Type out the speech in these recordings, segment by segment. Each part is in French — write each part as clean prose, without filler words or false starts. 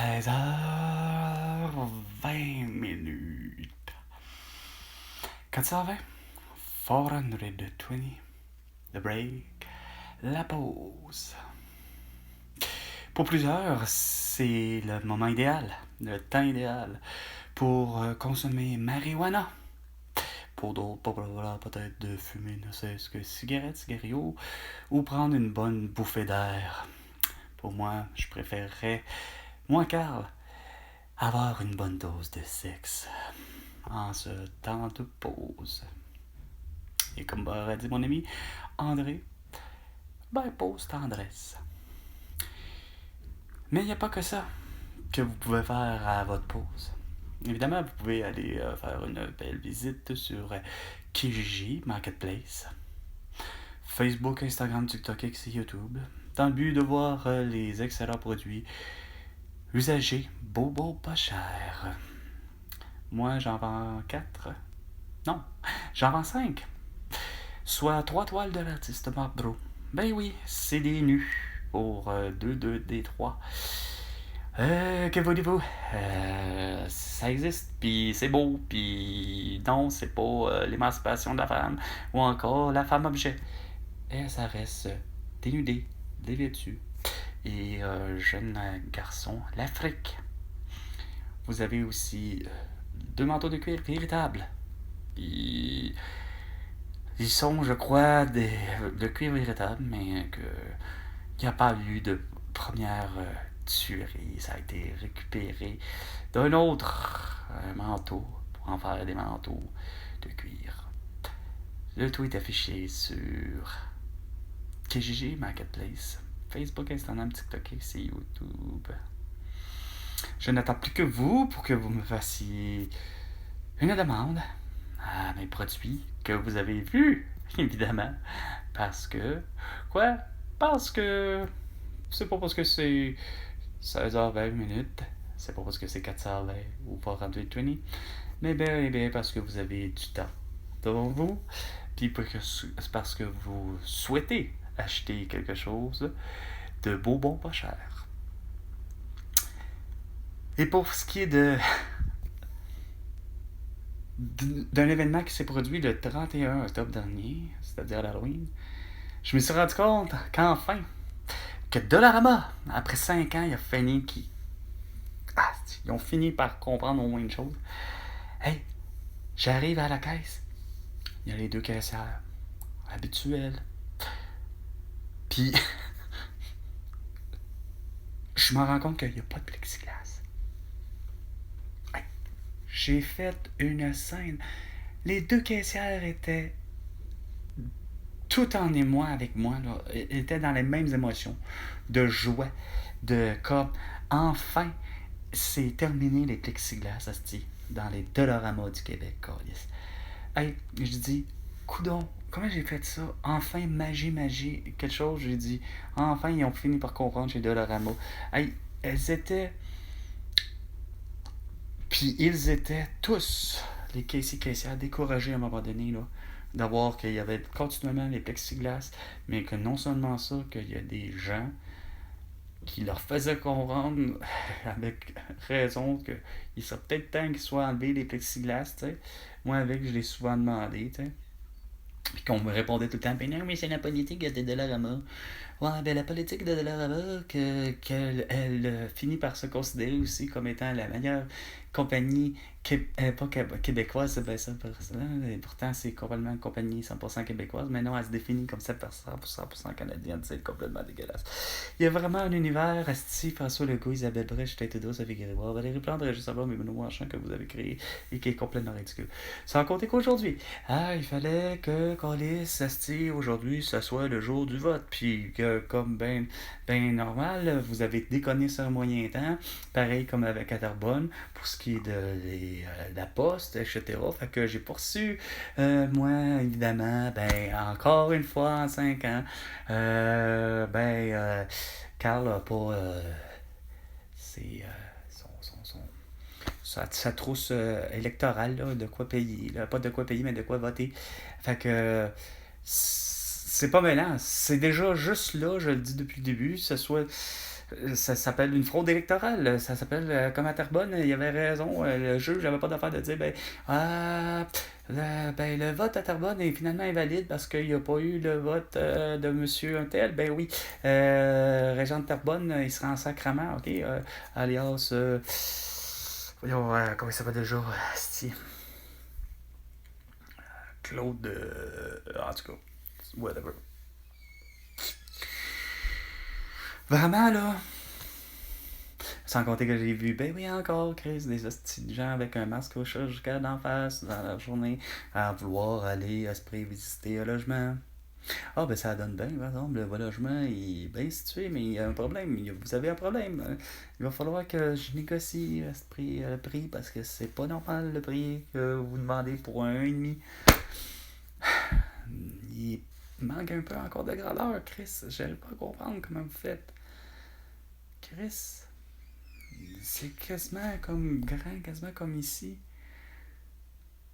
16h20. 420. 420. The break. La pause. Pour plusieurs, c'est le moment idéal, le temps idéal pour consommer marijuana. Pour d'autres, peut-être de fumer ne serait-ce que cigarette, cigario, ou prendre une bonne bouffée d'air. Pour moi, je préférerais, moi Carl, avoir une bonne dose de sexe en ce temps de pause. Et comme aurait dit mon ami André, pause tendresse. Mais il n'y a pas que ça que vous pouvez faire à votre pause. Évidemment, vous pouvez aller faire une belle visite sur Kijiji Marketplace, Facebook, Instagram, TikTok, X et YouTube, dans le but de voir les excellents produits usagés, beaux, pas chers. Moi, j'en vends 4. Non, j'en vends 5. Soit 3 toiles de l'artiste Marc Bro. Ben oui, c'est des nus pour 2 des 3. Que voulez-vous? Ça existe, puis c'est beau, puis non, c'est pas l'émancipation de la femme, ou encore la femme objet. Et ça reste dénudé, dévêtu, et jeune garçon, l'Afrique. Vous avez aussi 2 manteaux de cuir véritables. Puis ils sont, je crois, de cuir véritable, mais qu'il n'y a pas eu de première tuerie. Ça a été récupéré d'un autre manteau pour en faire des manteaux de cuir. Le tout est affiché sur Kijiji Marketplace, Facebook, Instagram, TikTok et YouTube. Je n'attends plus que vous pour que vous me fassiez une demande à mes produits que vous avez vus, évidemment. Parce que... Quoi? Parce que... C'est pas parce que c'est 16h20, c'est pas parce que c'est 4h20 ou 420, mais bien parce que vous avez du temps devant vous, puis c'est parce que vous souhaitez acheter quelque chose de beau, bon, pas cher. Et pour ce qui est d'un événement qui s'est produit le 31 octobre dernier, c'est-à-dire l'Halloween, je me suis rendu compte qu'enfin, que Dollarama, après 5 ans, ils ont fini par comprendre au moins une chose. Hey, j'arrive à la caisse, il y a les 2 caissières habituelles, puis je me rends compte qu'il n'y a pas de plexiglas. Hey, j'ai fait une scène. Les 2 caissières étaient tout en émoi avec moi, là, étaient dans les mêmes émotions, de joie, de comme, enfin, c'est terminé les plexiglas, asti, dans les Dollarama du Québec, câlisse. Hey, je dis, coudon, comment j'ai fait ça? Enfin, magie, quelque chose, j'ai dit, enfin, ils ont fini par comprendre chez Dollarama. Hey, elles étaient, puis ils étaient tous, les caissières, découragés à un moment donné, là, d'avoir qu'il y avait continuellement les plexiglas, mais que non seulement ça, qu'il y a des gens qui leur faisaient comprendre avec raison qu'il serait peut-être temps qu'ils soient enlevés les plexiglas, tu sais. Moi, avec, je l'ai souvent demandé, tu sais. Puis qu'on me répondait tout le temps, ben non, mais c'est la politique de Dollarama. Ouais, ben la politique de Dollarama, qu'elle finit par se considérer aussi comme étant la meilleure compagnie pas québécoise, c'est bien ça, et pourtant c'est complètement une compagnie 100% québécoise, mais non, elle se définit comme 100% canadienne, c'est complètement dégueulasse. Il y a vraiment un univers, Asti, François Legault, Isabelle Brèche, Tête Douce, avec Grégoire, Valérie Plante, Régis Sablon, mais Benoît Marchand que vous avez créé et qui est complètement ridicule. Sans compter qu'aujourd'hui, il fallait que Colis, Asti, aujourd'hui, ça soit le jour du vote, puis que comme ben normal, vous avez déconné sur un moyen temps, pareil comme avec Terrebonne, pour ce qui est de la poste, etc. Fait que j'ai poursu, moi, évidemment, encore une fois en 5 ans, Carl a pas c'est sa trousse électorale, là, de quoi payer, là, pas de quoi payer, mais de quoi voter. Fait que c'est pas mêlant. C'est déjà juste là, je le dis depuis le début, ce soit Ça s'appelle une fraude électorale. Ça s'appelle, comme à Terrebonne, il y avait raison. Le juge n'avait pas d'affaire de dire, le vote à Terrebonne est finalement invalide parce qu'il n'y a pas eu le vote de monsieur un tel. Ben oui, Régent de Terrebonne, il sera en sacrament, ok? Alias, voyons, comment il s'appelle déjà? Asti. Claude, en tout cas, whatever. Vraiment, là, sans compter que j'ai vu, ben oui, encore, Chris, des hosties de gens avec un masque chirurgical d'en face dans la journée à vouloir aller à se visiter un logement. Ah, ben ça donne bien, par exemple, le logement est bien situé, mais il y a un problème. Vous avez un problème. Il va falloir que je négocie le prix parce que c'est pas normal le prix que vous demandez pour un 1,5. Il manque un peu encore de grandeur, Chris. J'arrive pas à comprendre comment vous faites. Chris, c'est quasiment comme grand, quasiment comme ici.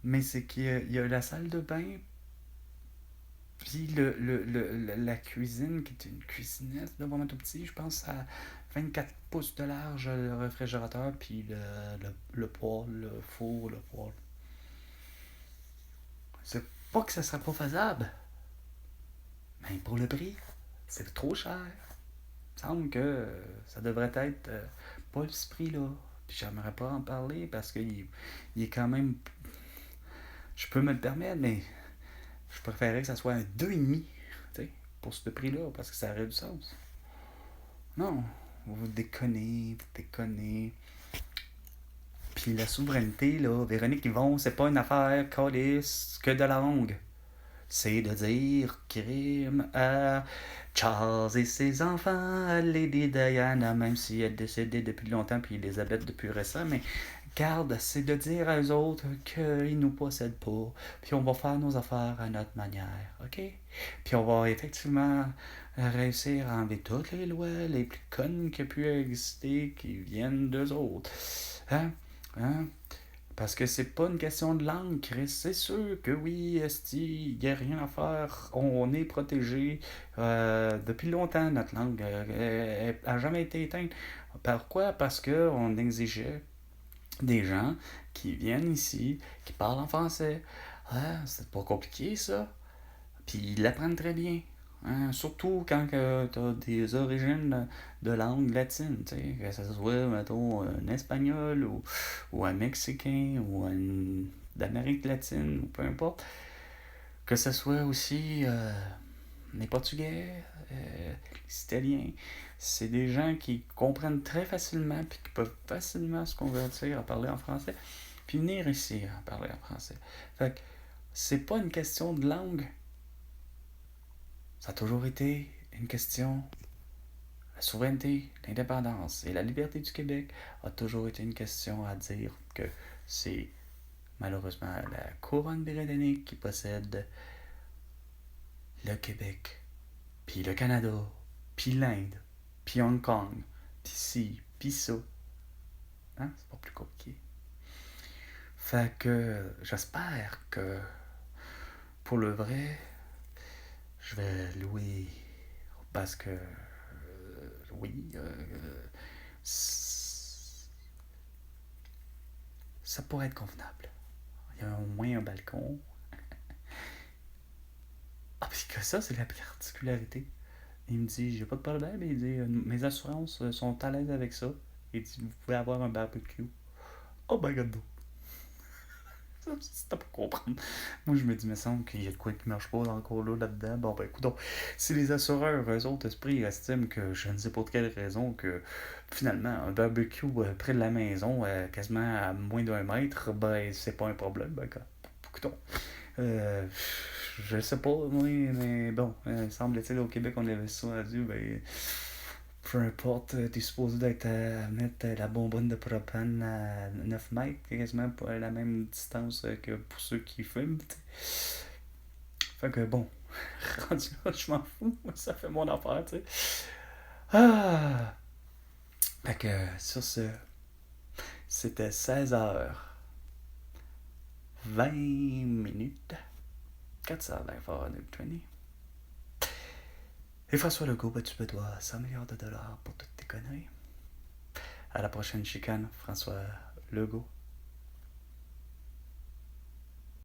Mais c'est qu'il y a la salle de bain, puis la cuisine, qui est une cuisinette, là, vraiment tout petit, je pense à 24 pouces de large, le réfrigérateur, puis le poêle, le four, le poêle. C'est pas que ça serait pas faisable, mais pour le prix, c'est trop cher. Il me semble que ça devrait être pas ce prix-là. Puis j'aimerais pas en parler parce qu'il il est quand même. Je peux me le permettre, mais je préférerais que ça soit un 2,5, tu sais, pour ce prix-là, parce que ça aurait du sens. Non, vous déconnez, vous déconnez. Puis la souveraineté, là, Véronique Yvon, c'est pas une affaire calice que de la langue. C'est de dire crime à Charles et ses enfants, à Lady Diana, même si elle est décédée depuis longtemps, puis Elisabeth depuis récent, mais garde, c'est de dire à eux autres qu'ils nous possèdent pas, puis on va faire nos affaires à notre manière, ok? Puis on va effectivement réussir à enlever toutes les lois les plus connes qui aient pu exister, qui viennent d'eux autres. Hein? Hein? Parce que c'est pas une question de langue, Chris. C'est sûr que oui, esti, il n'y a rien à faire. On est protégé depuis longtemps, notre langue. Elle n'a jamais été éteinte. Pourquoi? Parce qu'on exigeait des gens qui viennent ici, qui parlent en français. Ah, c'est pas compliqué, ça. Puis ils l'apprennent très bien. Hein, surtout quand tu as des origines de langue latine, que ce soit, mettons, un espagnol ou un mexicain ou un d'Amérique latine ou peu importe. Que ce soit aussi les portugais, les italiens. C'est des gens qui comprennent très facilement puis qui peuvent facilement se convertir à parler en français puis venir ici à parler en français. Fait que c'est pas une question de langue. Ça a toujours été une question. La souveraineté, l'indépendance et la liberté du Québec a toujours été une question à dire que c'est malheureusement la couronne britannique qui possède le Québec, puis le Canada, puis l'Inde, puis Hong Kong, puis ci, puis ça. Hein? C'est pas plus compliqué. Fait que j'espère que pour le vrai, je vais louer parce que oui, ça pourrait être convenable. Il y a au moins un balcon. Ah, puis que ça, c'est la particularité. Il me dit, j'ai pas de problème. Il dit, mes assurances sont à l'aise avec ça. Il dit, vous pouvez avoir un barbecue. Oh my god, no. Ça, c'était pas comprendre. Moi, je me dis, il me semble qu'il y a de quoi qui marche pas encore là-dedans. Bon, ben, écoute, donc, si les assureurs, eux autres, esprits, estiment que je ne sais pas de quelle raison, que finalement, un barbecue près de la maison, quasiment à moins d'un mètre, ben, c'est pas un problème. Ben, écoute, euh, je sais pas, moi, mais bon, semble-t-il au Québec, on avait ça dit, ben, peu importe, t'es supposé d'être à mettre la bonbonne de propane à 9 mètres, quasiment pour la même distance que pour ceux qui fument. T'sais. Fait que bon, rendu là, je m'en fous, ça fait mon affaire, tu sais. Ah! Fait que sur ce, c'était 16h20. 400 for 120. Et François Legault, ben, tu me dois 100 milliards de dollars pour toutes tes conneries. À la prochaine chicane, François Legault.